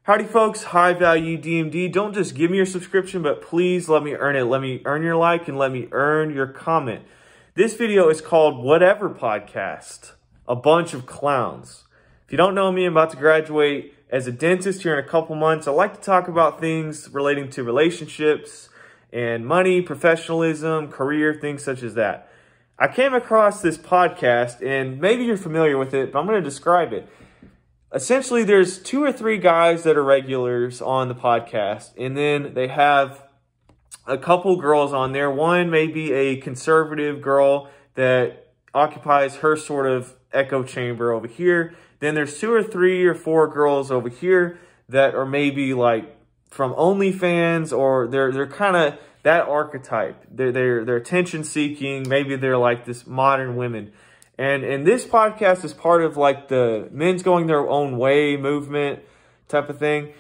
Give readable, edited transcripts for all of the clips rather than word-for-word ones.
Howdy folks, High Value DMD. Don't just give me your subscription, but please let me earn it. Let me earn your like and let me earn your comment. This video is called Whatever Podcast, a bunch of clowns. If you don't know me, I'm about to graduate as a dentist here in a couple months. I like to talk about things relating to relationships and money, professionalism, career, things such as that. I came across this podcast, and maybe you're familiar with it, but I'm going to describe it. Essentially, there's 2 or 3 guys that are regulars on the podcast, and then they have a couple girls on there. One may be a conservative girl that occupies her sort of echo chamber over here. Then there's 2 or 3 or 4 girls over here that are maybe like from OnlyFans, or they're kind of that archetype. They're attention seeking. Maybe they're like this modern women. And this podcast is part of like the men's going their own way movement type of thing.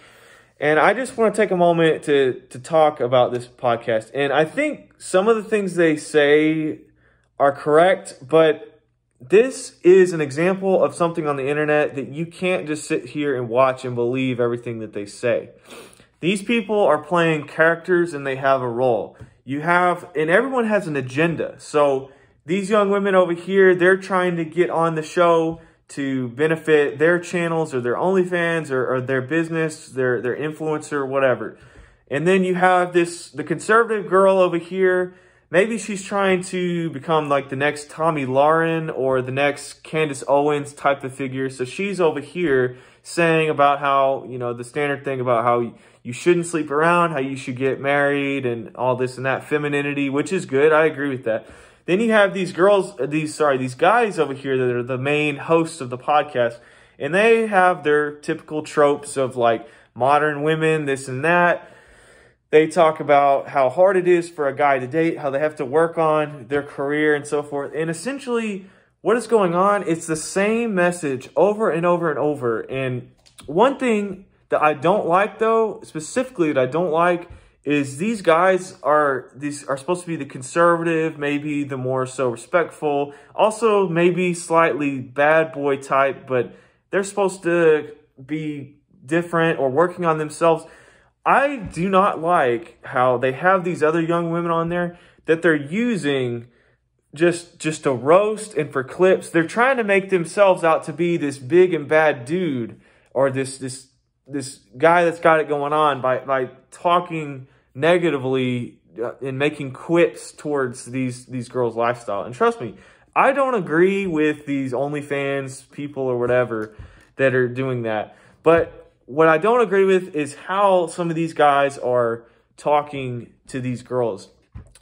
And I just want to take a moment to talk about this podcast. And I think some of the things they say are correct, but this is an example of something on the internet that you can't just sit here and watch and believe everything that they say. These people are playing characters and they have a role. And everyone has an agenda. So these young women over here, they're trying to get on the show to benefit their channels or their OnlyFans or their business, their influencer, whatever. And then you have the conservative girl over here. Maybe she's trying to become like the next Tomi Lahren or the next Candace Owens type of figure. So she's over here saying about how, the standard thing about how you shouldn't sleep around, how you should get married and all this and that, femininity, which is good. I agree with that. Then you have these guys over here that are the main hosts of the podcast, and they have their typical tropes of like modern women, this and that. They talk about how hard it is for a guy to date, how they have to work on their career and so forth. And essentially what is going on, it's the same message over and over and over. And one thing that I don't like, though, specifically that I don't like, is these guys are supposed to be the conservative, maybe the more so respectful, also maybe slightly bad boy type, but they're supposed to be different or working on themselves. I do not like how they have these other young women on there that they're using just to roast and for clips. They're trying to make themselves out to be this big and bad dude, or this guy that's got it going on by talking negatively and making quips towards these girls' lifestyle. And trust me, I don't agree with these OnlyFans people or whatever that are doing that. But what I don't agree with is how some of these guys are talking to these girls.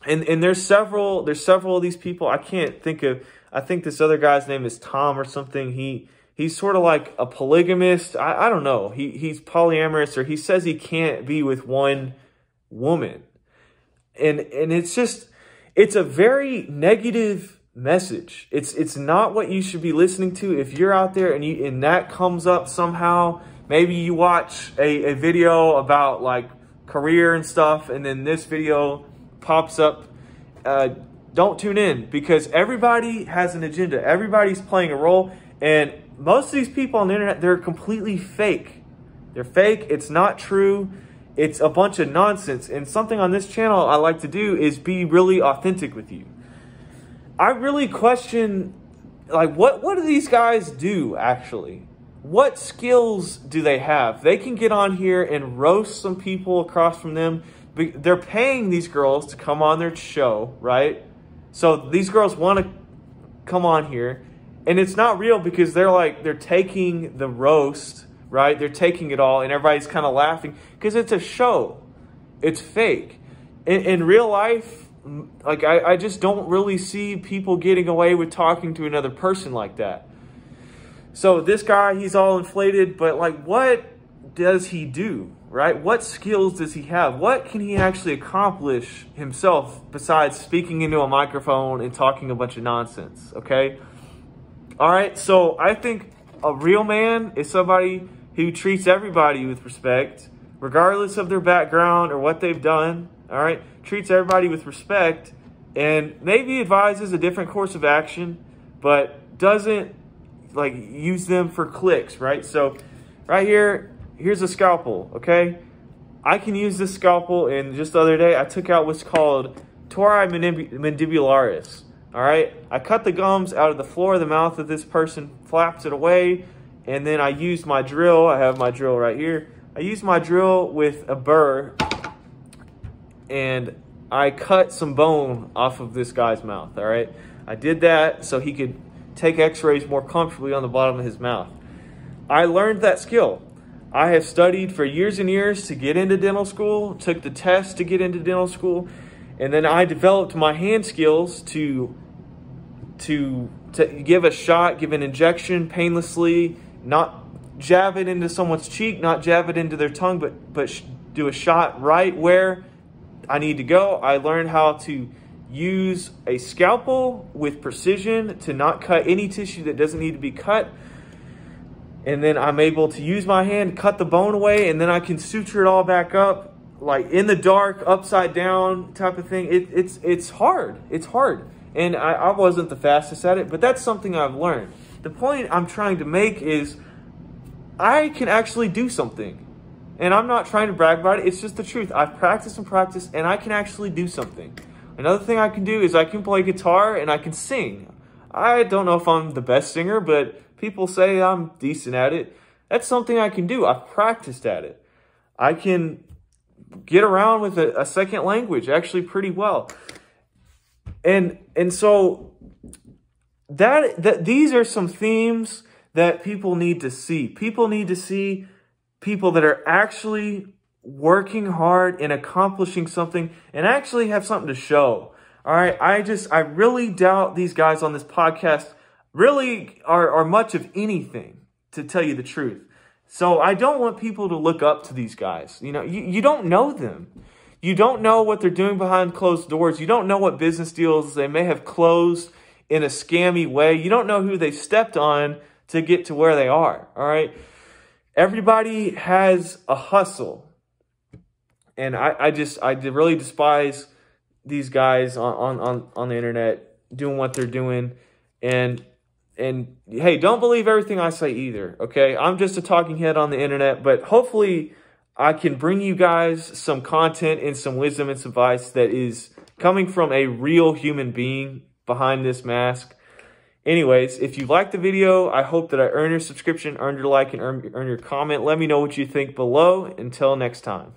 And there's several of these people. I think this other guy's name is Tom or something. He's sort of like a polygamist. I don't know. He's polyamorous, or he says he can't be with one woman. And it's a very negative message. It's not what you should be listening to. If you're out there and that comes up somehow, maybe you watch a video about like career and stuff, and then this video pops up, don't tune in, because everybody has an agenda. Everybody's playing a role, and most of these people on the internet, they're completely fake. They're fake. It's not true. It's a bunch of nonsense. And something on this channel I like to do is be really authentic with you. I really question, like, what do these guys do, actually? What skills do they have? They can get on here and roast some people across from them. They're paying these girls to come on their show, right? So these girls want to come on here. And it's not real, because they're taking the roast, right? They're taking it all, and everybody's kind of laughing because it's a show. It's fake. In real life, like I just don't really see people getting away with talking to another person like that. So this guy, he's all inflated, but like, what does he do, right? What skills does he have? What can he actually accomplish himself besides speaking into a microphone and talking a bunch of nonsense, okay? All right, so I think a real man is somebody who treats everybody with respect, regardless of their background or what they've done, all right? Treats everybody with respect, and maybe advises a different course of action, but doesn't like use them for clicks, right? So right here, here's a scalpel, okay? I can use this scalpel, and just the other day, I took out what's called tori mandibularis, all right? I cut the gums out of the floor of the mouth of this person, flapped it away, and then I used my drill. I have my drill right here. I used my drill with a burr, and I cut some bone off of this guy's mouth, all right? I did that so he could take x-rays more comfortably on the bottom of his mouth. I learned that skill. I have studied for years and years to get into dental school, took the test to get into dental school, and then I developed my hand skills to give a shot, give an injection painlessly, not jab it into someone's cheek, not jab it into their tongue, but do a shot right where I need to go. I learned how to use a scalpel with precision to not cut any tissue that doesn't need to be cut. And then I'm able to use my hand, cut the bone away, and then I can suture it all back up, like in the dark, upside down type of thing. It's hard. It's hard. And I wasn't the fastest at it, but that's something I've learned. The point I'm trying to make is I can actually do something. And I'm not trying to brag about it. It's just the truth. I've practiced and practiced, and I can actually do something. Another thing I can do is I can play guitar and I can sing. I don't know if I'm the best singer, but people say I'm decent at it. That's something I can do. I've practiced at it. I can get around with a second language actually pretty well. And so these are some themes that people need to see. People need to see people that are actually working hard and accomplishing something and actually have something to show. All right. I really doubt these guys on this podcast really are much of anything, to tell you the truth. So I don't want people to look up to these guys. You know, you don't know them. You don't know what they're doing behind closed doors. You don't know what business deals they may have closed in a scammy way. You don't know who they stepped on to get to where they are. All right. Everybody has a hustle. And I really despise these guys on the internet doing what they're doing. And hey, don't believe everything I say either, okay? I'm just a talking head on the internet, but hopefully I can bring you guys some content and some wisdom and some advice that is coming from a real human being behind this mask. Anyways, if you liked the video, I hope that I earned your subscription, earned your like, and earned your comment. Let me know what you think below. Until next time.